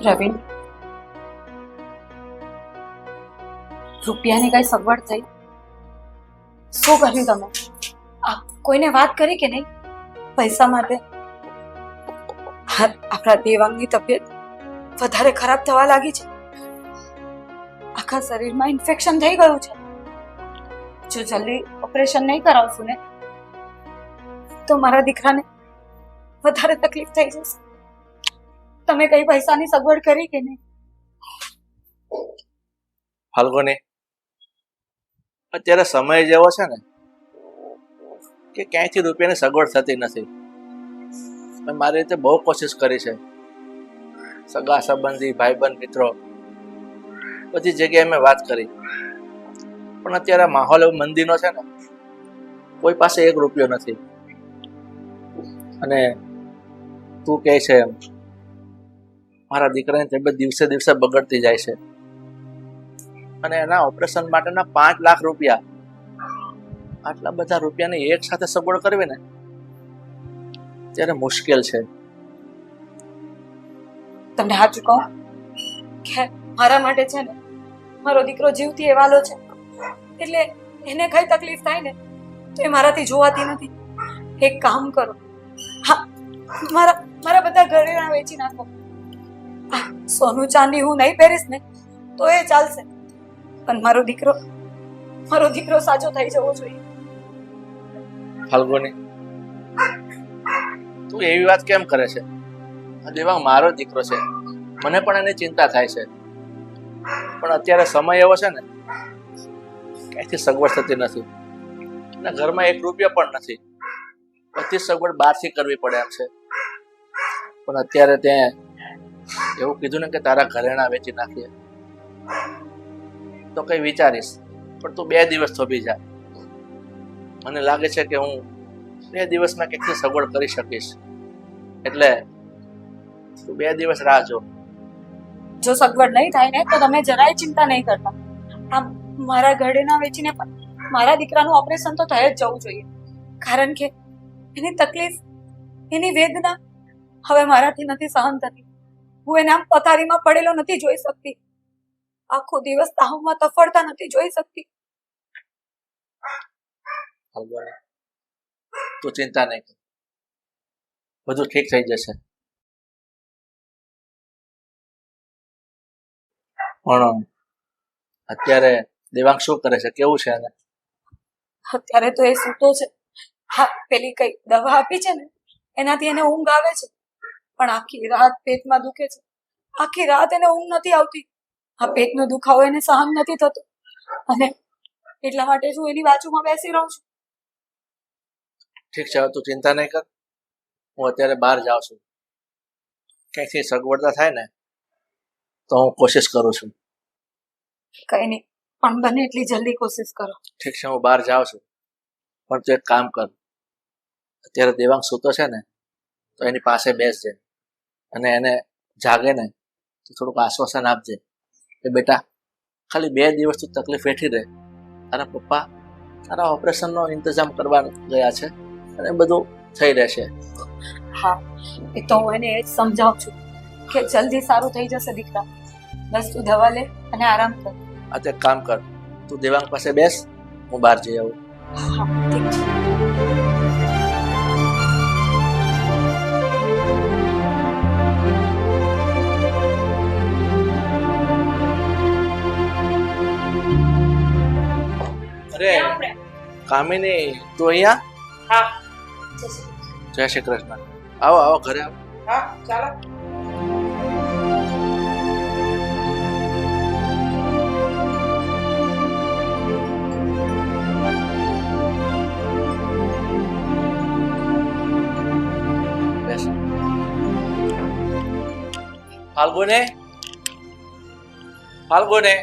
પ્રવીણ, રૂપિયાની કઈ સગવડ થઈ? શું કર્યું તમે? કોઈને વાત કરી કે નહીં પૈસા માટે? આપણા દેવાંગની તબિયત વધારે ખરાબ થવા લાગી છે. આખા શરીરમાં ઇન્ફેક્શન થઈ ગયું છે. જો જલ્દી ઓપરેશન નહીં કરાવશું ને તો મારા દીકરાને વધારે તકલીફ થઈ જશે. તમે કઈ પૈસાની સગવડ કરી કે નહીં? ફાલ્ગુની, અત્યારે સમય જેવો છે ને કે ક્યાંયથી રૂપિયાની સગવડ થતી નથી. મેં મારી રીતે બહુ કોશિશ કરી છે. સગા સંબંધી, ભાઈબંધ, મિત્રો બધી જગ્યાએ મેં વાત કરી, પણ અત્યારે માહોલ એવો મંદીનો છે ને, કોઈ પાસે 1 રૂપિયો નથી. અને તું કહે છે એમ મારા દીકરાની તબિયત દિવસે દિવસે બગડતી જાય છે, અને એના ઓપરેશન માટેના 5 લાખ રૂપિયા, આટલા બધા રૂપિયાની એક સાથે સગવડ કરવી ને ત્યારે મુશ્કેલ છે. તમને સાચું કહું કે મારા માટે છે ને મારો દીકરો જીવતી એ વાલો છે, એટલે એને કઈ તકલીફ થાય ને તો એ મારાથી જોવાતી નથી. એક કામ કરો, હા, મારા બધા ઘરેણાં વેચી નાખો. સોનું ચાંદી હું નહીં પહેરીશ ને તો એ ચાલશે, પણ મારો દીકરો સાજો થઈ જવો જોઈએ. ફાલ્ગુની, તું એવી વાત કેમ કરે છે? આ દેવાંગ મારો દીકરો છે, મને પણ એની ચિંતા થાય છે, પણ અત્યારે સમય એવો છે ને ક્યાંયથી સગવડ થતી નથી, અને ઘરમાં 1 રૂપિયો પણ નથી. બધી સગવડ બહારથી કરવી પડે એમ છે. પણ અત્યારે તે એવું કીધું ને કે તારા ઘરેણાં વેચી નાખીએ, તો કઈ વિચારીશ, પણ તું 2 દિવસ થોભી જા. મને લાગે છે કે હું 2 દિવસમાં ક્યાંકથી સગવડ કરી શકીશ, એટલે તું 2 દિવસ રાહ જો. જો સગવડ નહીં થાય ને તો તમે જરાય ચિંતા નહીં કરતા. આ મારા ઘરેણાં વેચીને પણ મારા દીકરાનું ઓપરેશન તો થઈ જ જવું જોઈએ, કારણ કે એની તકલીફ, એની વેદના હવે મારાથી નથી સહન થતી. હું એને આમ પથારીમાં પડેલો નથી જોઈ શકતી, આખો દિવસ તાવમાં તફડતા નથી જોઈ શકતી. તું ચિંતા નહીં કર, બધું ઠીક થઈ જશે. પણ અત્યારે દેવાંગ શું કરે છે, કેવું છે એને? અત્યારે તો એ સૂતો છે. હા, પેલી કઈ દવા આપી છે ને એનાથી એને ઊંઘ આવે છે, પણ આખી રાત પેટમાં દુખે છે. આખી રાત એને ઊંઘ નથી આવતી. આ પેટનો દુખાવો એને સહન નથી થતો, અને એટલા માટે હું એની બાજુમાં બેસી રહું છું. ઠીક છે, તું ચિંતા નહીં કર. હું અત્યારે બહાર જાઉં છું, ક્યાંયથી સગવડતા થાય ને તો હું કોશિશ કરું છું. કઈ નહીં, પણ બને એટલી જલ્દી કોશિશ કરો. ઠીક છે, હું બહાર જાઉં છું, પણ તું એક કામ કર. અત્યારે દેવાંગ સૂતો છે ને તો એની પાસે બેસજે, અને એને જાગે ને તો થોડુંક આશ્વાસન આપજે કે બેટા, ખાલી 2 દિવસ તું તકલીફ વેઠી રહે. તારા પપ્પા તારા ઓપરેશનનો ઇંતજામ કરવા ગયા છે, અને બધું થઈ રહેશે. હા, એ તો હું એને એ જ સમજાવું છું કે જલ્દી સારું થઈ જશે દીકરા. બસ તું દવા લે અને આરામ કર. આ તો એક કામ કર, તું દેવાંગ પાસે બેસ, હું બહાર જઈ આવું. હા, ઠીક છે. અરે કામિની, તું અહીંયા? હા, જય શ્રી કૃષ્ણ. આવો આવો, ઘરે આવો. હા, ચાલો. બેસ. ફાલ્ગુને, ફાલ્ગુને.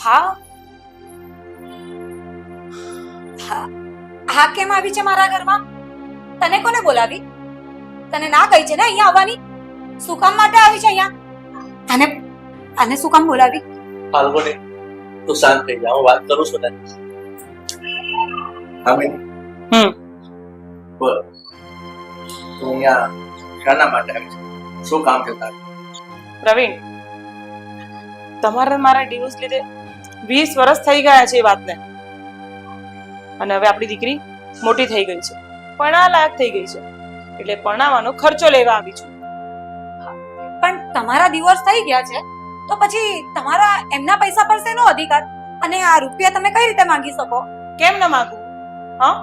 હા, હા, કેમ આવી છે મારા ઘરમાં? તને કોને બોલાવી? તને ના કહી છે ને અહીંયા આવવાની? શું કામ માટે આવી છે અહીંયા? આને શું કામ બોલાવી? ફાલ્ગુની, તું શાંત થઈ જા, હું વાત કરું છું ને. કામિની, બોલ, તું અહીંયા શાના માટે આવી છે? શું કામ છે તારું? પ્રવીણ, તમારા મારા ડિવોર્સ લીધે 20 વર્ષ થઈ ગયા છે એ વાતને. અને હવે આપણી દીકરી મોટી થઈ ગઈ છે, પરણા લાયક થઈ ગઈ છે, એટલે પરણાવવાનો ખર્ચો લેવા આવી છું. પણ તમારા ડિવોર્સ થઈ ગયા છે તો પછી તમારા એમના પૈસા પર શેનો અધિકાર? અને આ રૂપિયા તમે કઈ રીતે માંગી શકો? કેમ ન માંગુ? હા,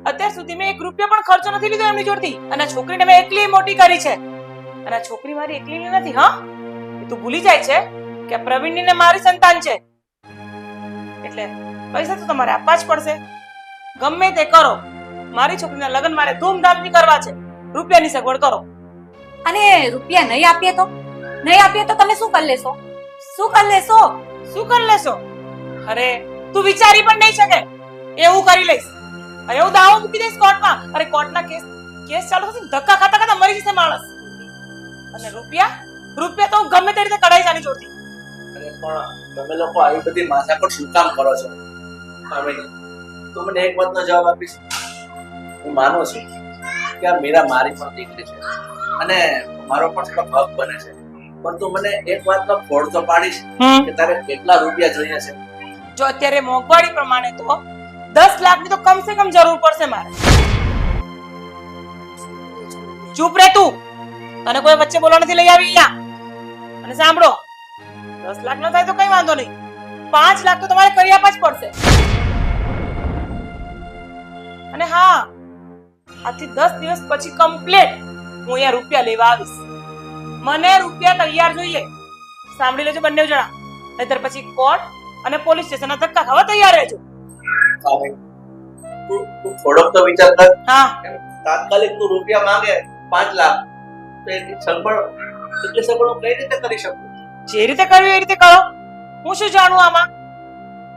અત્યાર સુધી મેં 1 રૂપિયો પણ ખર્ચો નથી લીધો એમની જોડથી. અને આ છોકરીને મેં એકલી મોટી કરી છે. અને આ છોકરી મારી એકલીની નથી. હા, એ તું ભૂલી જાય છે કે આ પ્રવીણની ને મારી સંતાન છે. એટલે પૈસા તો તમારે આપવા જ પડશે. ગમે તે કરો, મારી છોકરીના લગ્ન મારે ધૂમધામથી કરવા છે. રૂપિયાની સગવડ કરો. અને રૂપિયા નહીં આપીએ તો તમે શું કરી લેશો? શું કરી લેશો? શું કરી લેશો? અરે તું વિચારી પણ નહીં શકે એવું કરી લઈશ. અરે હું દાવો મૂકી દઈશ કોર્ટમાં. અરે કોર્ટના કેસ ચાલુ થશે, ધક્કા ખાતા ખાતા મરી જશે માણસ. અને રૂપિયા તો હું ગમે તે રીતે કઢાઈ જાની જોડતી. અરે પણ તમે લોકો આવી બધી માથાકૂટ શું કામ કરો છો? કામિની, તું મને એક વાતનો જવાબ આપીશ? હું માનું છું કે આ મીરા મારી પણ દીકરી છે અને મારો પણ થોડો હક બને છે, પણ તું મને એક વાતનો ફોડ તો પાડીશ કે તારે કેટલા રૂપિયા જોઈએ છે? જો અત્યારે મોંઘવારી પ્રમાણે તો 10 લાખની તો કમ સે કમ જરૂર પડશે મારે. ચૂપ રહે તું, તને કોઈ વચ્ચે બોલવા નથી લઈ આવી અહીંયા. અને સાંભળો, 10 લાખ ન થાય તો કઈ વાંધો નહીં, 5 લાખ તો તમારે કરી આપવા જ પડશે. અને હા, આજથી 10 દિવસ પછી કમ્પ્લીટ હું અહીંયા રૂપિયા લેવા આવીશ. મને રૂપિયા તૈયાર જોઈએ. સાંભળી લેજો બંને જણા, નહીતર પછી કોર્ટ અને પોલીસ સ્ટેશનના ધક્કા ખાવા તૈયાર રહેજો. તું થોડોક તો વિચાર કર. હા, તાત્કાલિક તું રૂપિયા માંગે 5 લાખ, તો એટલી સગવડ હું કઈ રીતે કરી શકું? જે રીતે કર્યું એ રીતે કરો. હું શું જાણું આમાં?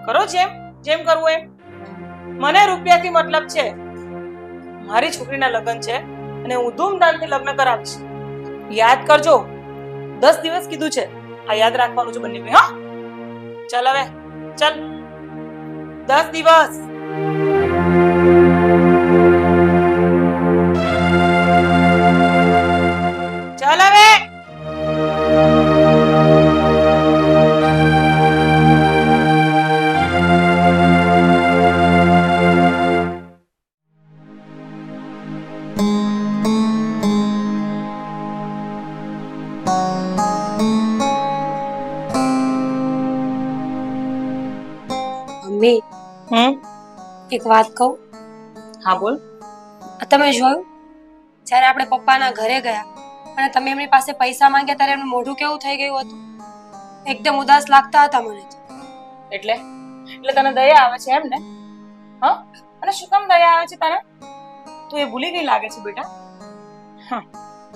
કરો જેમ કરવું એમ. મને રૂપિયાથી મતલબ છે. મારી છોકરીના લગ્ન છે અને હું ધૂમધામથી લગ્ન કરાવીશ. યાદ કરજો, 10 દિવસ કીધું છે. આ યાદ રાખવાનું છે બંને. હા, ચાલ હવે ચાલ, 10 દિવસ. ચાલ હવે. મમ્મી, એક વાત કહું? હા બોલ. તમે જોયું જ્યારે આપણે પપ્પાના ઘરે ગયા અને તમે એમની પાસે પૈસા માંગ્યા ત્યારે એમનું મોઢું કેવું થઈ ગયું હતું? એકદમ ઉદાસ લાગતા હતા મને તો. એટલે તને દયા આવે છે એમ ને? હા, અને શું કામ દયા આવે છે તને? તું એ ભૂલી ગઈ લાગે છે બેટા. હા,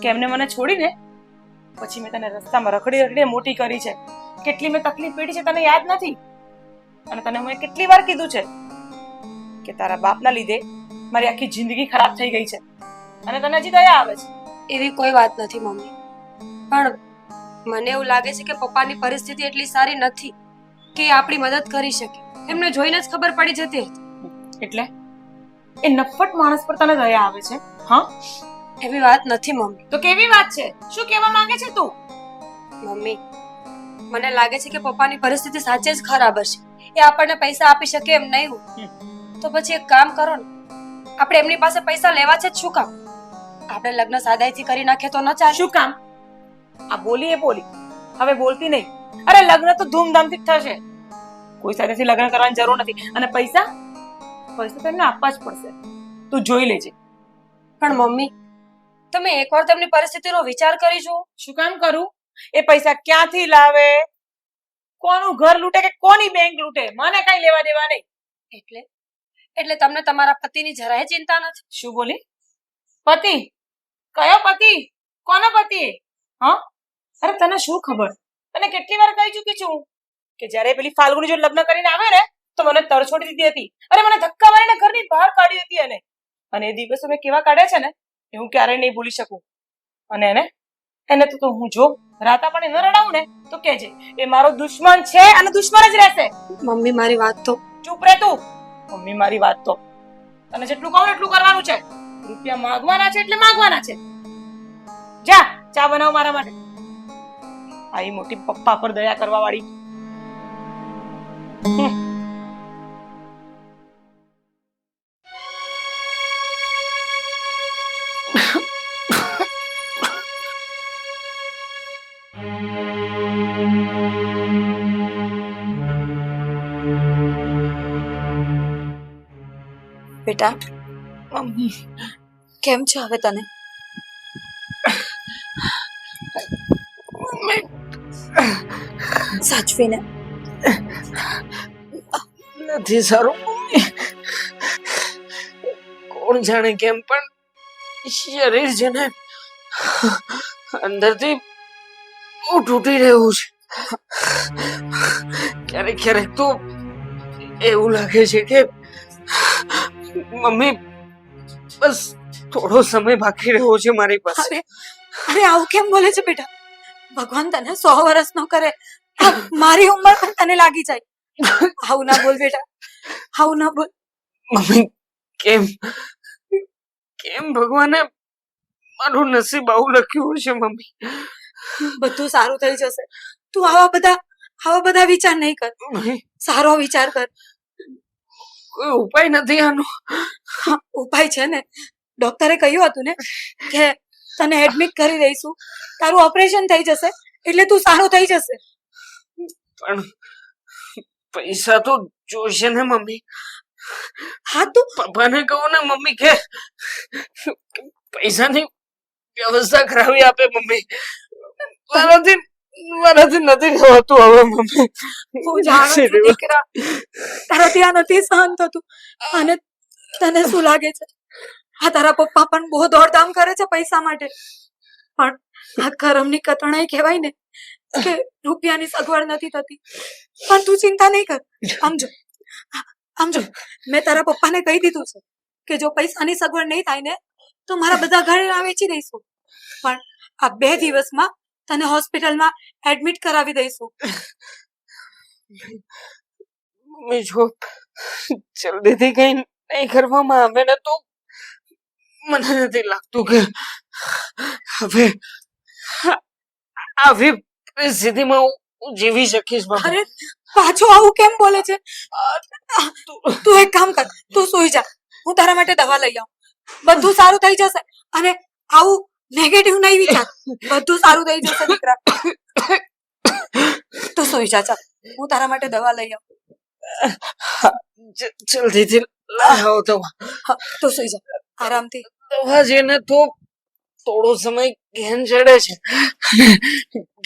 કે એમને મને છોડીને પછી મેં તને રસ્તામાં રખડી મોટી કરી છે. કેટલી મેં તકલીફ પેડી છે તને યાદ નથી? અને તને મેં કેટલી વાર કીધું છે કે તારા બાપના લીધે મારી આખી જિંદગી ખરાબ થઈ ગઈ છે અને તને હજી દયા આવે છે? એવી કોઈ વાત નથી મમ્મી, પણ મને એવું લાગે છે કે પપ્પાની પરિસ્થિતિ એટલી સારી નથી કે આપણી મદદ કરી શકે. એમને જોઈને જ ખબર પડી જતી હતી. એટલે એ નફ્ફટ માણસ પર તને દયા આવે છે? હા, એવી વાત નથી મમ્મી. તો કેવી વાત છે? શું કહેવા માંગે છે તું? મમ્મી, મને લાગે છે કે પપ્પાની પરિસ્થિતિ સાચે જ ખરાબ હશે. એ આપણને પૈસા આપી શકે એમ નહીં હોય. તો પછી એક કામ કરો ને, આપણે એમની પાસે પૈસા લેવા છે જ શું કામ? આપણે લગ્ન સાદાઈથી કરી નાખીએ તો ન ચાલે? શું કામ? આ બોલી એ બોલી, હવે બોલતી નહીં. અરે લગ્ન તો ધૂમધામથી જ થશે, કોઈ સાથેથી લગ્ન કરવાની જરૂર નથી. અને પૈસા તો એમને આપવા જ પડશે. તું જોઈ લેજે. પણ મમ્મી, તમે એકવાર તેમની પરિસ્થિતિનો વિચાર કરી જુઓ. શું કામ કરું? એ પૈસા ક્યાંથી લાવે, કોનું ઘર લૂંટે કે કોની બેંક લૂંટે, મને કઈ લેવા દેવા નહીં. એટલે તમને તમારા પતિની જરાય ચિંતા નથી? શું બોલી? પતિ? કયો પતિ? કોનો પતિ? હા, અરે તને શું ખબર? તને કેટલી વાર કહી ચૂકી છું કે જ્યારે પેલી ફાલ્ગુની જો લગ્ન કરીને આવે ને તો મને તરછોડી દીધી હતી. અરે મને ધક્કા મારીને ઘરની બહાર કાઢી હતી. અને એ દિવસો મેં કેવા કાઢ્યા છે ને એ હું ક્યારેય નહીં ભૂલી શકું. અને એને તો હું જો રાતા પણ ન રડાવું ને તો કહેજે એ મારો દુશ્મન છે અને દુશ્મન જ રહેશે. મમ્મી મારી વાત તો. ચૂપ રહે તું. મમ્મી મારી વાત તો. તને જેટલું કહું એટલું કરવાનું છે. રૂપિયા માંગવાના છે એટલે માંગવાના છે. જા ચા બનાવો મારા માટે. આવી મોટી પપ્પા પર દયા કરવા વાળી. બેટા મમ્મી કેમ છે હવે તને? સાચવીને. નથી સારું મમ્મી. કોણ જાણે કેમ પણ શરીર છે ને અંદરથી બહુ તૂટી રહ્યું છે. ક્યારેક ક્યારેક તો એવું લાગે છે કે મમ્મી બસ થોડો સમય બાકી રહ્યો છે મારી પાસે. અરે અરે આવું કેમ બોલે છે બેટા? ભગવાન તને 100 વર્ષ નો કરે, મારી ઉંમર પણ તને લાગી જાય. આવું ના બોલ બેટા, આવું ના બોલ. મમ્મી કેમ કેમ ભગવાને મારું નસીબ આવું લખ્યું છે મમ્મી? બધું સારું થઈ જશે. તું આવા બધા વિચાર નહીં કર. મમ્મી, સારો વિચાર કર. કોઈ ઉપાય નથી આનો? હા, ઉપાય છે ને. ડોક્ટરે કહ્યું હતું ને કે તને એડમિટ કરી દઈશું, તારું ઓપરેશન થઈ જશે એટલે તું સારો થઈ જશે. પણ પૈસા તો જોઈશે ને મમ્મી. હા તું પપ્પાને કહું ને મમ્મી કે પૈસાની વ્યવસ્થા કરાવી આપે મમ્મી. મારાથી નથી થતું હવે મમ્મી. હું જાણું છું દીકરા, તારાથી આ નથી સહન થતું. અને તને શું લાગે છે આ તારા પપ્પા પણ બહુ દોડધામ કરે છે પૈસા માટે, પણ આ કરમની કતણાઈ કહેવાય ને કે રૂપિયાની સગવડ નથી થતી. પણ તું ચિંતા નહીં કર. સમજો મેં તારા પપ્પાને કહી દીધું છે કે જો પૈસાની સગવડ નહીં થાય ને તો મારા બધા ઘરેણા વેચી દઈશું, પણ આ 2 દિવસમાં તને હોસ્પિટલમાં એડમિટ કરાવી દઈશું. મમ્મી જો જલ્દીથી કઈ નહીં કરવામાં આવે ને તો મને નથી લાગતું કે હવે આવી પરિસ્થિતિમાં હું જીવી શકીશ મમ્મી. અરે પાછો આવું કેમ બોલે છે? તું એક કામ કર, તું સૂઈ જા, હું તારા માટે દવા લઈ આવું. બધું સારું થઈ જશે. અને આવું નેગેટિવ નહીં વિચાર, બધું સારું થઈ જશે દીકરા. તું સૂઈ જા, ચાલ હું તારા માટે દવા લઈ આવું. જલ્દીથી લાવો દવા. હા, તું સૂઈ જા આરામથી. દવા જેને તો થોડો સમય ઘેન ચડે છે અને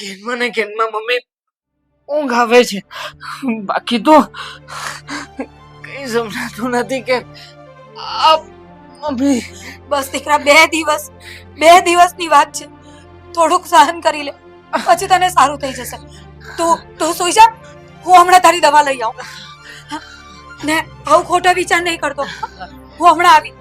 ઘેનમાં ને ઘેનમાં મમ્મી ઊંઘ આવે છે, બાકી તો કઈ સમજાતું નથી કે આ મમ્મી. બસ દીકરા, 2 દિવસની વાત છે, થોડુંક સહન કરી લે, પછી તને સારું થઈ જશે. તું સૂઈ જા, હું હમણાં તારી દવા લઈ આવું. ને આવું ખોટા વિચાર નહીં કરતો. હું હમણાં આવી.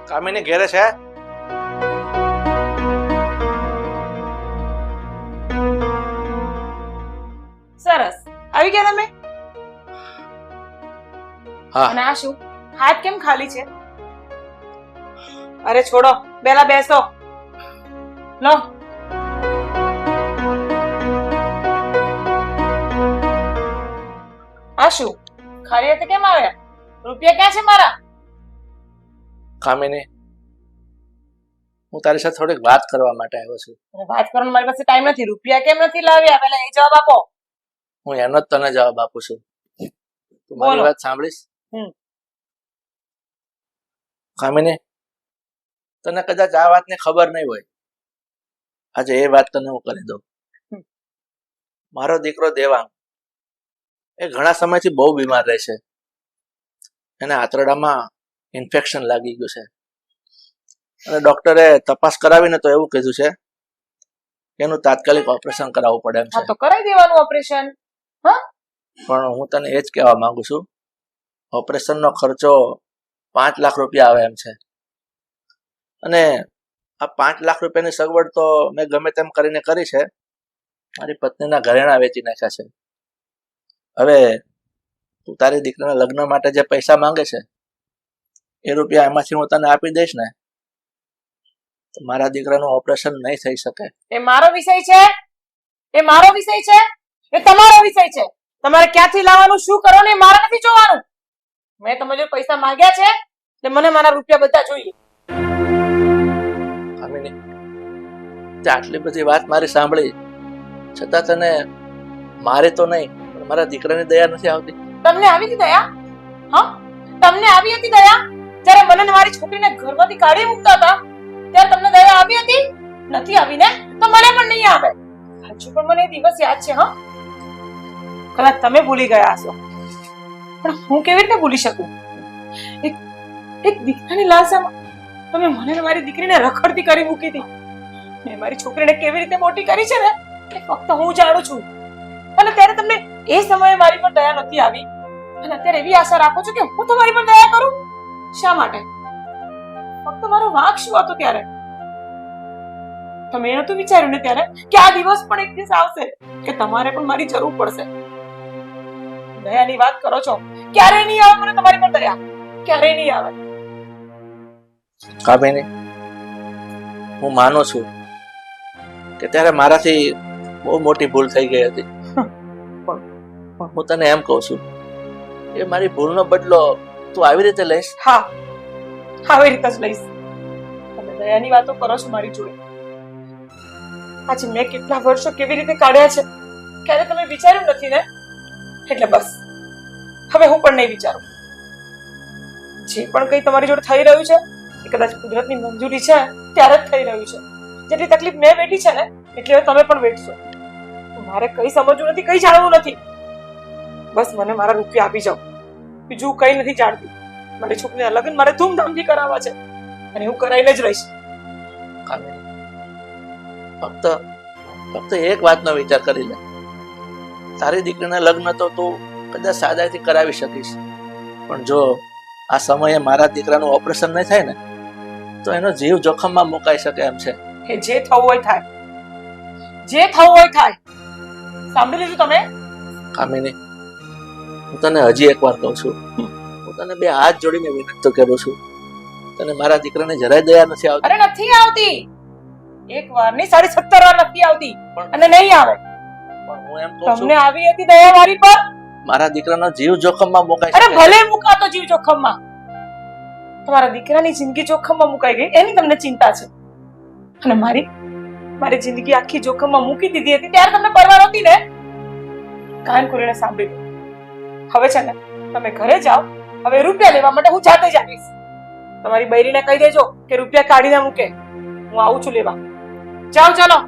કામિની ઘેરે છે? સરસ, આવી ગયા તમે? હા. અને આ શું, હાથ કેમ ખાલી છે? અરે છોડો, બેલા બેસો. લો. આ શું, ખાલી હાથે કેમ આવ્યા? રૂપિયા ક્યાં છે મારા? કામિની, હું તારી સાથે થોડીક વાત કરવા માટે આવ્યો છું. અરે વાત કરવાનો મારી પાસે ટાઈમ નથી. રૂપિયા કેમ નથી લાવ્યા, પહેલા એ જવાબ આપો. હું એનો જ તને જવાબ આપું છું. તું મારી બોલો. વાત સાંભળીશ? હમ. કામિની, તને કદાચ આ વાતની ખબર નહીં હોય, આજે એ વાત તને હું કરી દઉં. મારો દીકરો દેવાંગ એ ઘણા સમયથી બહુ બીમાર રહે છે. એને આંતરડામાં ઇન્ફેક્શન લાગી ગયું છે અને ડોક્ટરે તપાસ કરાવીને તો એવું કીધું છે કે એનું તાત્કાલિક ઓપરેશન કરાવવું પડે એમ હા છે. તો કરાવી દેવાનું ઓપરેશન. હા, પણ હું તને એ જ કહેવા માંગુ છું, ઓપરેશનનો ખર્ચો 5 લાખ રૂપિયા આવે એમ છે. અને આ 5 લાખ રૂપિયાની સગવડ તો મેં ગમે તેમ કરીને કરી છે. મારી પત્નીના ઘરેણાં વેચી નાખ્યા છે. હવે તું તારી દીકરીના લગ્ન માટે જે પૈસા માંગે છે એ રૂપિયા એમાંથી હું તને આપી દઈશ ને તો મારા દીકરાનું ઓપરેશન નહીં થઈ શકે. એ મારો વિષય છે, એ મારો વિષય છે, એ તમારો વિષય છે. તમારે ક્યાંથી લાવવાનું, શું કરવાનું એ મારે નથી જોવાનું. મેં તમે જો પૈસા માંગ્યા છે એટલે મને મારા રૂપિયા બધા જોઈએ. કામિની, તે આટલી બધી વાત મારી સાંભળી છતાં તને મારે તો નહીં પણ મારા દીકરાની દયા નથી આવતી. તમને આવી હતી દયા? હા, તમને આવી હતી દયા? જ્યારે મને ને મારી છોકરીને ઘરમાંથી કાઢી મૂકતા હતા ત્યારે તમને દયા આવી હતી? નથી આવી ને તો મને પણ નહીં આવે. હજુ પણ મને એ દિવસ યાદ છે. હા, કદાચ તમે ભૂલી ગયા હશો પણ હું કેવી રીતે ભૂલી શકું? એક દીકરાની લાલસામાં તમે મને ને મારી દીકરીને રખડતી કરી મૂકી હતી. મેં મારી છોકરીને કેવી રીતે મોટી કરી છે ને એ ફક્ત હું જાણું છું. અને ત્યારે તમને એ સમયે મારી પર દયા નથી આવી અને અત્યારે એવી આશા રાખો છો કે હું તમારી પર દયા કરું? શા માટે? ફક્ત મારો વાંક શું હતો ત્યારે? તમે એ નતું વિચાર્યું ને ત્યારે કે આ દિવસ પણ એક દિવસ આવશે કે તમારે પણ મારી જરૂર પડશે. દયાની વાત કરો છો, ક્યારેય નહીં આવે મને તમારી પર દયા, ક્યારેય નહીં આવે. કામિની, હું માનું છું કે ત્યારે મારાથી બહુ મોટી ભૂલ થઈ ગઈ હતી પણ હું તને એમ કહું છું એ મારી ભૂલનો બદલો તું આવી રીતે લઈશ? હા, આવી રીતે જ લઈશ. તમે દયાની વાતો કરો છો મારી જોડે. આજે મેં કેટલા વર્ષો કેવી રીતે કાઢ્યા છે ક્યારે તમે વિચાર્યું નથી ને? એટલે બસ હવે હું પણ નહીં વિચારું. જે પણ કંઈ તમારી જોડે થઈ રહ્યું છે એ કદાચ કુદરતની મંજૂરી છે ત્યારે જ થઈ રહ્યું છે. જેટલી તકલીફ મેં વેઠી છે ને એટલે હવે તમે પણ વેઠશો. મારે કઈ સમજવું નથી, કઈ જાણવું નથી. બસ મને મારા રૂપિયા આપી જાઓ, બીજું કઈ નથી જાણતી. મારી છોકરીના લગ્ન મારે ધૂમધામથી કરાવવા છે અને હું કરાઈને જ રહીશ. ફક્ત એક વાતનો વિચાર કરી લે. તારી દીકરીના લગ્ન તો તું કદાચ સાદાઈથી કરાવી શકીશ પણ જો આ સમયે મારા દીકરાનું ઓપરેશન નહીં થાય ને તો એનો જીવ જોખમમાં મુકાઈ શકે એમ છે. કે જે થવું હોય થાય, જે થવું હોય થાય. સાંભળી લીધું તમે? કામિની, હું તને હજી એકવાર કહું છું, હું તને 2 હાથ જોડીને વિનંતી કરું છું, તને મારા દીકરાને જરાય દયા નથી આવતી? અરે નથી આવતી. એક વાર ની 17 વાર નથી આવતી અને નહીં આવે. પણ હું એમ કહું છું તમને આવી હતી દયા મારી પર? મારા દીકરાનો જીવ જોખમમાં મુકાઈ અરે શકે. ભલે મુકાતો જીવ જોખમમાં. તમારા દીકરાની જિંદગી જોખમમાં મુકાઈ ગઈ એની તમને ચિંતા છે અને મારી જિંદગી આખી જોખમમાં મૂકી દીધી હતી ત્યારે તમને પરવા નહોતી ને? કાન ખોલીને સાંભળી લો. હવે છે ને તમે ઘરે જાઓ. હવે રૂપિયા લેવા માટે હું જાતે જ આવીશ. તમારી બૈરીને કહી દેજો કે રૂપિયા કાઢી ના મૂકે. હું આવું છું લેવા. જાઓ ચાલો.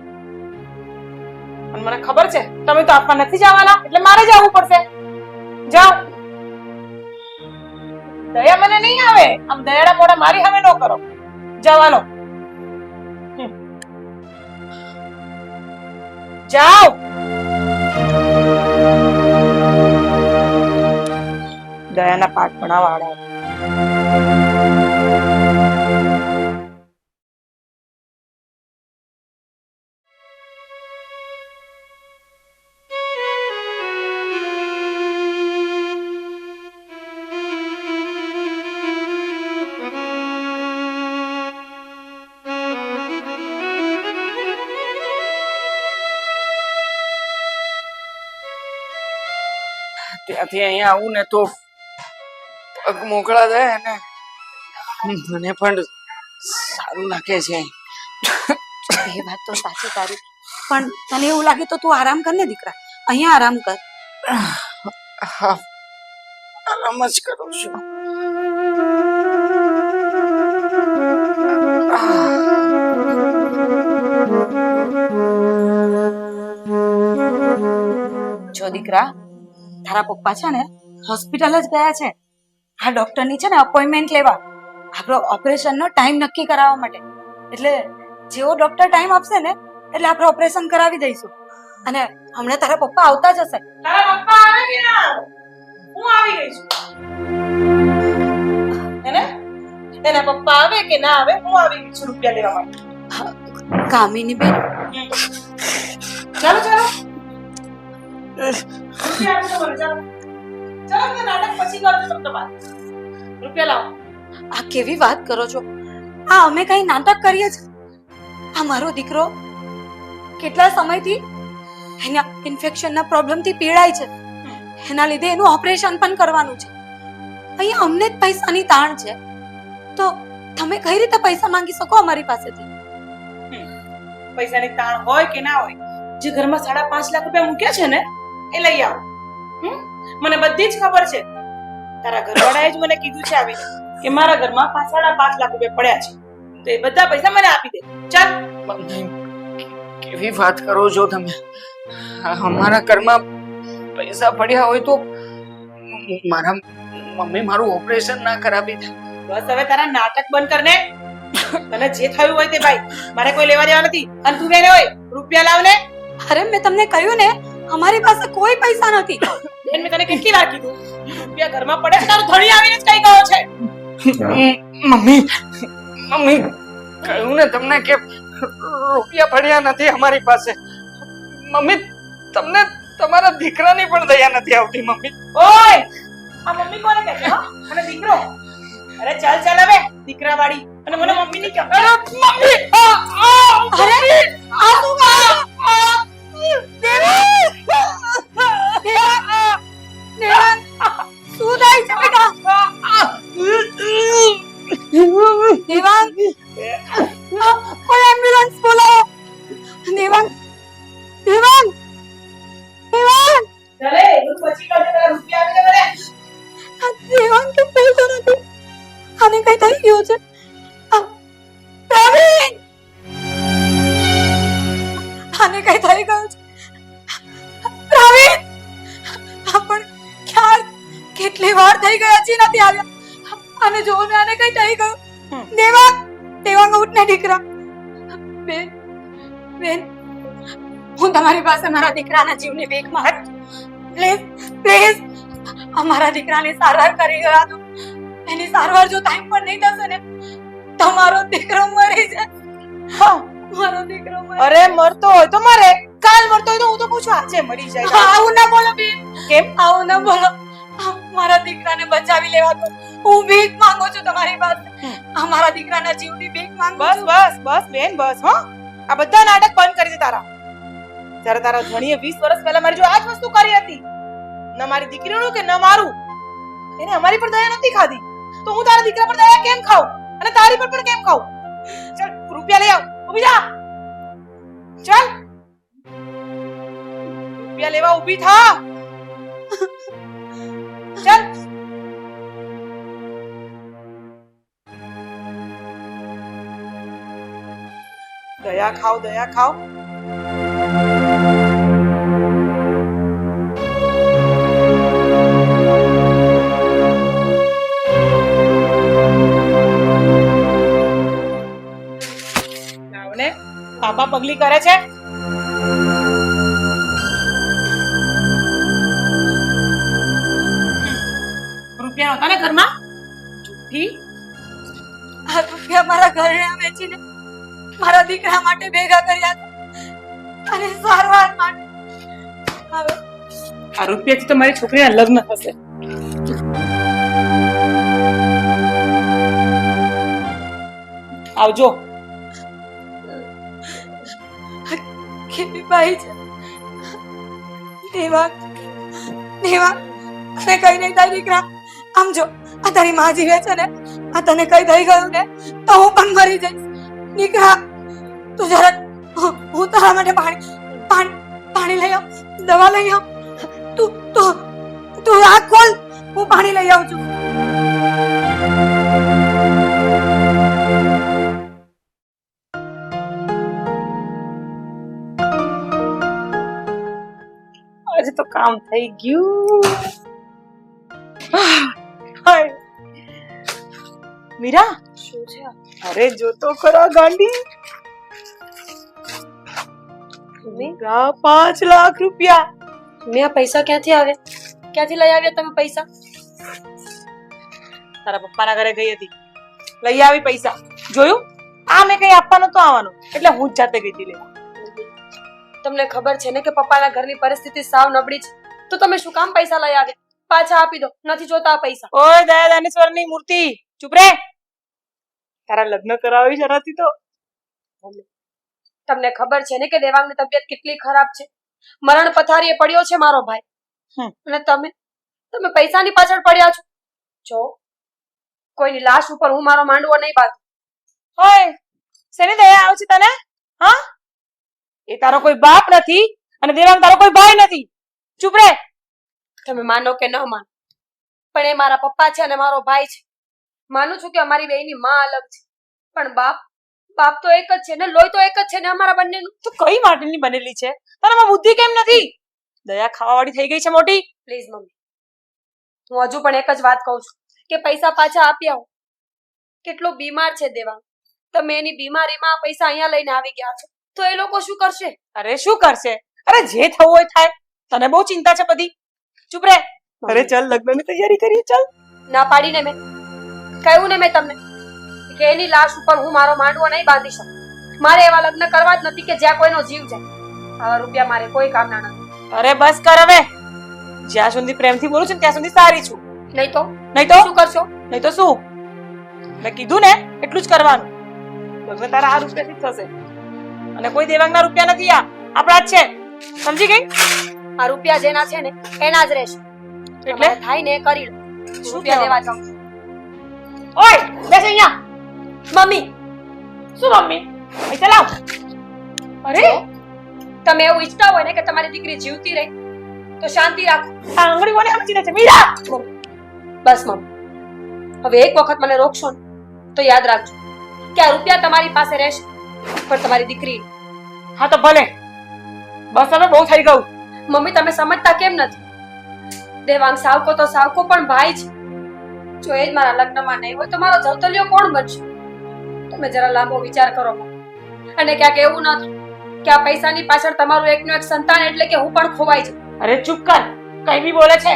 અને મને ખબર છે તમે તો આપવા નથી જવાના એટલે મારે જ આવવું પડશે. જાઓ. દયા મને નહીં આવે. આમ દયાના મોઢા મારી સામે ન કરો. જાઓ હાલો. જાઓ. દયાના પાઠ ભણાવવા આડા. ત્યાંથી અહીંયા આવું ને તો પગ મોકળા થાય ને મને પણ સારું લાગે છે. એ વાત તો સાચી તારી પણ તને એવું લાગે તો તું આરામ કર ને દીકરા. અહીંયા આરામ કર. હા, આરામ જ કરું છું. જો દીકરા, તારા પપ્પા છે ને હોસ્પિટલ જ ગયા છે આ ડોક્ટરની છે ને અપોઇન્ટમેન્ટ લેવા આપણો ઓપરેશનનો ટાઈમ નક્કી કરાવવા માટે. એટલે જેવો ડોક્ટર ટાઈમ આપશે ને એટલે આપણે ઓપરેશન કરાવી દઈશું. અને હમણાં તારા પપ્પા આવતા જ હશે. તારા પપ્પા આવે કે ના આવે? હું આવી ગઈ છું. હે ને? એના પપ્પા આવે કે ના આવે હું આવી ગઈ છું રૂપિયા લેવા માટે. કામિની બેન, ચાલો ચાલો રૂપિયા આપજો મને, ચાલો ચાલો કે નાટક પછી કરજો તમે તમારે. રૂપિયા લાવો. આ કેવી વાત કરો છો? આ અમે કઈ નાટક કરીએ છીએ? આ મારો દીકરો કેટલા સમયથી એના ઇન્ફેક્શનના પ્રોબ્લેમથી પીડાય છે. એના લીધે એનું ઓપરેશન પણ કરવાનું છે. અહીંયા અમને જ પૈસાની તાણ છે, તો તમે કઈ રીતે પૈસા માંગી શકો અમારી પાસેથી? પૈસાની તાણ હોય કે ના હોય, જે ઘરમાં 5.5 લાખ રૂપિયા મૂક્યા છે ને એ લઈ આવો. મને બધી જ ખબર છે. તારા ઘરવાળાએ જ મને કીધું છે આવીને કે મારા ઘરમાં 5.5 લાખ રૂપિયા પડ્યા છે, તો એ બધા પૈસા મને આપી દે. ચાલ. મમ્મી, કેવી વાત કરો છો તમે? અમારા ઘરમાં પૈસા પડ્યા હોય તો મારા મમ્મી મારું ઓપરેશન ના કરાવી દે. બસ હવે તારા નાટક બંધ કર ને. તને જે થયું હોય તે ભાઈ, મારે કોઈ લેવા દેવા નથી. અને તું બેને હોય રૂપિયા લાવ ને. અરે મેં તમને કહ્યું ને, અમારી પાસે કોઈ પૈસા નથી. બેન મેં તને કેટલી વાર કીધું, રૂપિયા ઘરમાં પડે છે, તારો ધણી આવીને જ કઈ ગયો છે. મમ્મી મમ્મી કહ્યું ને તમને કે રૂપિયા પડ્યા નથી અમારી પાસે. મમ્મી, તમને તમારા દીકરાની પણ દયા નથી આવતી. મમ્મી, ઓય આ મમ્મી કોને કહે છે? હા? અને દીકરો? અરે ચાલ ચાલ હવે દીકરા વાળી, અને મને મમ્મી ની કહે. અરે આ શું શું થાય છે બેટા? દેવાંગ, કોઈ એમ્બ્યુલન્સ બોલાવો. દેવાંગ, દેવાંગ, દેવાંગ, ચાલે એનું પછી કાઢે, તારા રૂપિયા આપી દે મને. દેવાંગ કે પૈસો નથી. આને કઈ થઈ ગયું છે? પ્રવીણ, આને કઈ થઈ ગયું છે? પ્રવીણ, પણ ક્યાં કેટલી વાર થઈ ગયા છે નથી આવ્યા. આને જોવો ને, આને કઈ થઈ ગયું. દેવાંગ, દેવાંગ ઉઠ ને દીકરા. બેન, બેન, હું તમારી પાસે મારા દીકરાના જીવની ભીખ માંગુ. પ્લીઝ, પ્લીઝ, અમારા દીકરાની સારવાર કરી ગયા તો એની સારવાર જો ટાઈમ પર નહીં થશે ને, તમારો દીકરો મરી જાય. હા, મારો દીકરો મરી. અરે મરતો હોય તો મરે, કાલ મરતો હોય તો હું તો પૂછું આજે મરી જાય. આવું ના બોલો બેન. કેમ? આવું ના બોલો. મારા દીકરાને બચાવી લેવા તો હું ભીખ માંગુ છું તમારી પાસે. અમારા દીકરાના જીવની ભીખ માંગુ બસ છું. બસ બસ બેન બસ. હો આ બધા નાટક બંધ કરી દે તારા. જ્યારે તારા ધણીએ 20 વર્ષ પહેલા મારી જો આ જ વસ્તુ કરી હતી, ન મારી દીકરીનું કે ન મારું, એને અમારી પર દયા નથી ખાધી, તો હું તારા દીકરા પર દયા કેમ ખાઉં અને તારી પર પણ કેમ ખાઉં? ચાલ રૂપિયા લઈ આવ. ઊભી થા. ચાલ રૂપિયા લેવા ઊભી થા. ચાલ. દયા ખાઓ, દયા ખાઓ. લાવ ને, પાપા પગલી કરે છે. રૂપિયા નહોતા ને ઘરમાં? જુઠ્ઠી. આ રૂપિયા મારા ઘરેણા વેચીને મારા દીકરા માટે ભેગા કર્યા હતા અને સારવાર માટે. હવે આ રૂપિયાથી તો મારી છોકરીના લગ્ન થશે. આવજો. કેવી બાઈ છે. દેવા, દેવા, મેં કઈ નહીં તારી દીકરા. આમ જો, આ તારી માં જીવે છે ને, આ તને કઈ થઈ ગયું ને તો હું પણ મરી જઈશ. દીકરા, તું જરાક હું તારા માટે પાણી લઈ આવ, દવા લઈ આવ. તું આંખ ખોલ, હું પાણી લઈ આવું છું. આજે તો કામ થઈ ગયું. હાય મીરા, શું છે? અરે જો તો ખરા ગાંડી. મીરા 5 લાખ રૂપિયા. મેં આ પૈસા ક્યાંથી આવે? ક્યાંથી લઈ આવ્યા તમે પૈસા? તારા પપ્પાના ઘરે ગઈ હતી, લઈ આવી પૈસા. જોયું, આ મેં કઈ આપવા નતો આવવાનું એટલે હું જ જાતે ગઈ હતી લેવા. તમને ખબર છે ને કે પપ્પાના ઘરની પરિસ્થિતિ સાવ નબળી છે, તો તમે શું કામ પૈસા લઈ આવ્યા? પાછા આપી દો, નથી જોતા આ પૈસા. ઓય દયા દાનેશ્વરની મૂર્તિ, ચૂપ રે. તારા લગ્ન કરાવી છે નથી તો. તમને ખબર છે ને કે દેવાંગની તબિયત કેટલી ખરાબ છે, મરણ પથારીએ પડ્યો છે મારો ભાઈ. અને તમે પૈસાની પાછળ પડ્યા છો. જો કોઈની લાશ ઉપર હું મારો માંડવો નહીં બાંધું. ઓય, શેની દયા આવે છે તને? હા, એ તારો કોઈ બાપ નથી અને દેવાંગ તારો કોઈ ભાઈ નથી. ચૂપ રે. તમે માનો કે ન માનો, પણ એ મારા પપ્પા છે અને મારો ભાઈ છે. માનું છું કે અમારી બેયની માં અલગ છે, પણ બાપ તો એક જ છે ને, લોહી તો એક જ છે ને અમારા બંનેનું. તું કઈ માટીની બનેલી છે? તારામાં બુદ્ધિ કેમ નથી? દયા ખાવાવાળી થઈ ગઈ છે મોટી. પ્લીઝ મમ્મી, હું હજુ પણ એક જ વાત કહું છું કે પૈસા પાછા આપી આવો. કેટલો બીમાર છે દેવાંગ, તમે એની બીમારીમાં પૈસા અહીંયા લઈને આવી ગયા છો, તો એ લોકો શું કરશે? અરે શું કરશે? અરે જે થવું હોય થાય. તને બહુ ચિંતા છે બધી. ચૂપ રે. અરે ચાલ, લગ્નની તૈયારી કરીએ. ચાલ. ના પાડીને મેં કહ્યું ને મેં તમને કે એની લાશ ઉપર હું મારો માંડવો નહીં બાંધી શકું. મારે એવા લગ્ન કરવા જ નથી કે જ્યાં કોઈનો જીવ જાય. આવા રૂપિયા મારે કોઈ કામના નથી. અરે બસ કર હવે. જ્યાં સુધી પ્રેમથી બોલું છું ત્યાં સુધી સારી છું. નહીં તો શું કરશો? નહીં તો શું? મેં કીધું ને એટલું જ કરવાનું. લગ્ન તારા આ રૂપિયાથી જ થશે અને કોઈ દેવાંગના રૂપિયા નથી. આ આપણા જ છે. સમજી ગઈ? આ રૂપિયા જેના છે ને એના જ રહેશે. એટલે થાય ને કરી લો. શું રૂપિયા કહેવા દેવા જાઉં. ઓય બેસ અહીંયા. મમ્મી, શું મમ્મી? પૈસા લાવ. અરે તમે એવું ઈચ્છતા હોય ને કે તમારી દીકરી જીવતી રહે તો શાંતિ રાખો. આ આંગળી કોને સમજી રહે છે? મીરા. બસ મમ્મી, હવે એક વખત મને રોકશો ને તો યાદ રાખજો કે આ રૂપિયા તમારી પાસે રહેશે, પણ તમારી દીકરી. હા તો ભલે. બસ હવે બહુ થઈ ગયું. મમ્મી તમે સમજતા કેમ નથી? દેવાંગ સાવકો તો સાવકો પણ ભાઈ છે. જો એ જ મારા લગ્નમાં નહીં હોય તો મારો જવતલિયો કોણ બનશે? તમે જરા લાંબો વિચાર કરો અને ક્યાંક એવું ન થાય કે આ પૈસાની પાછળ તમારું એકનું એક સંતાન એટલે કે હું પણ ખોવાઈ જાઉં. અરે ચૂપ કર. કઈ બી બોલે છે.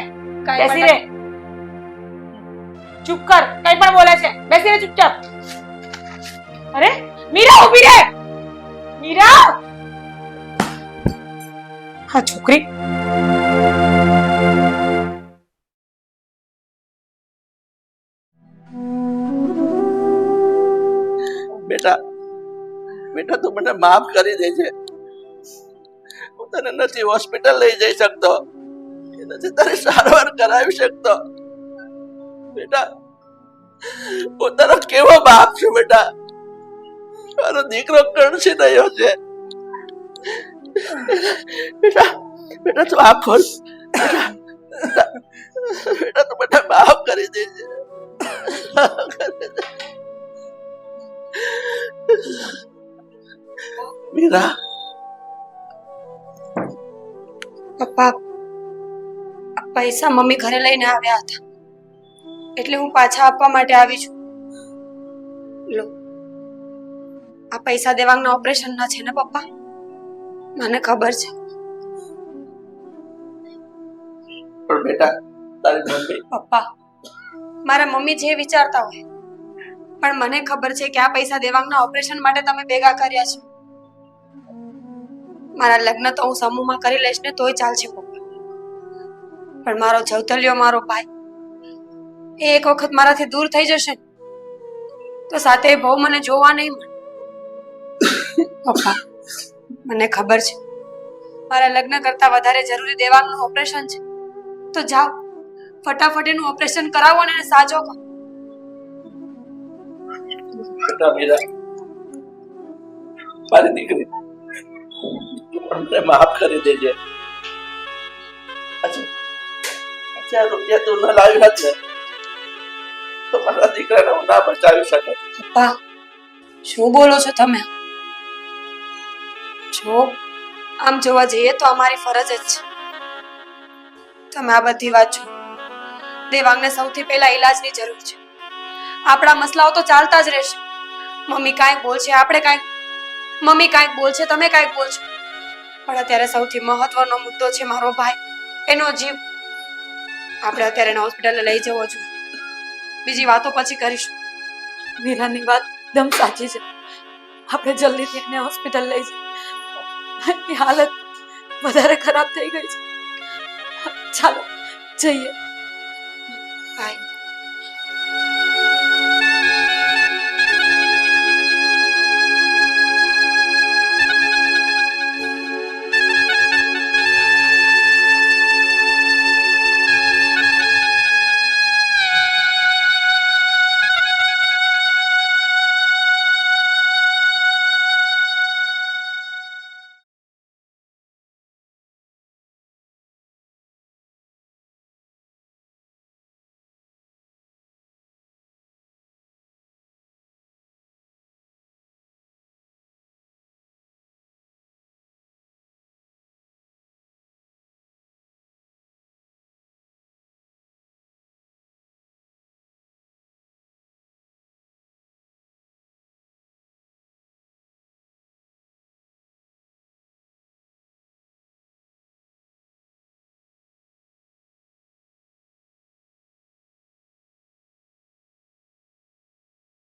બેસી રે. ચૂપ કર. કઈ પણ બોલે છે. બેસી રે ચૂપચાપ. અરે મીરા, ઊભી રે. મીરા. હા છોકરી. બેટા તું મને માફ કરી દેજે. હું તને નથી હોસ્પિટલ લઈ જઈ શકતો, નથી તારી સારવાર કરાવી શકતો. બેટા હું તારો કેવો બાપ છું. બેટા મારો દીકરો કણસી રહ્યો છે. બેટા તું આપ ખોલ. બેટા તું મને માફ કરી દેજે. મીરા. પપ્પા, પૈસા મમ્મી ઘરે લઈને આવ્યા હતા એટલે હું પાછા આપવા માટે આવી છું. લો, આ પૈસા દેવાંગના ઓપરેશનના છે ને પપ્પા? મને ખબર છે. પણ બેટા તારી મમ્મી. પપ્પા, મારા મમ્મી જે વિચારતા હોય, પણ મને ખબર છે કે આ પૈસા દેવાંગના ઓપરેશન માટે તમે ભેગા કર્યા છે. મારા લગ્ન તો હું સમૂહમાં કરી લઈશ ને તોય ચાલશે પપ્પા, પણ મારો જવતલિયો, મારો ભાઈ, એ એક વખત મારાથી દૂર થઈ જશે તો સાથે બહુ મને જોવા નહીં મળે. પપ્પા, મને ખબર છે મારા લગ્ન કરતા વધારે જરૂરી દેવાંગનું ઓપરેશન છે, તો જાઓ ફટાફટ એનું ઓપરેશન કરાવો અને એને સાજો કરો. બેટા મીરા, મારી દીકરી, મને માફ કરી દેજે. અચ્છા રૂપિયા તું ન લાવી હોત ને તો મારા દીકરાને હું ના બચાવી શકત. પપ્પા, શું બોલો છો તમે? જો આમ જોવા જઈએ તો અમારી ફરજ જ છે. તમે આ બધી વાત છો. દેવાંગને સૌથી પહેલા ઈલાજની જરૂર છે. આપણા મસલાઓ તો ચાલતા જ રહેશે. મમ્મી કાંઈક બોલશે, આપણે કાંઈક, મમ્મી કાંઈક બોલશે, તમે કાંઈક બોલશો, પણ અત્યારે સૌથી મહત્વનો મુદ્દો છે મારો ભાઈ, એનો જીવ. આપણે અત્યારે એને હોસ્પિટલે લઈ જવો જોઈએ. બીજી વાતો પછી કરીશું. મીરાની વાત એકદમ સાચી છે. આપણે જલ્દીથી એને હોસ્પિટલ લઈ જઈએ. એની હાલત વધારે ખરાબ થઈ ગઈ છે. ચાલો જઈએ.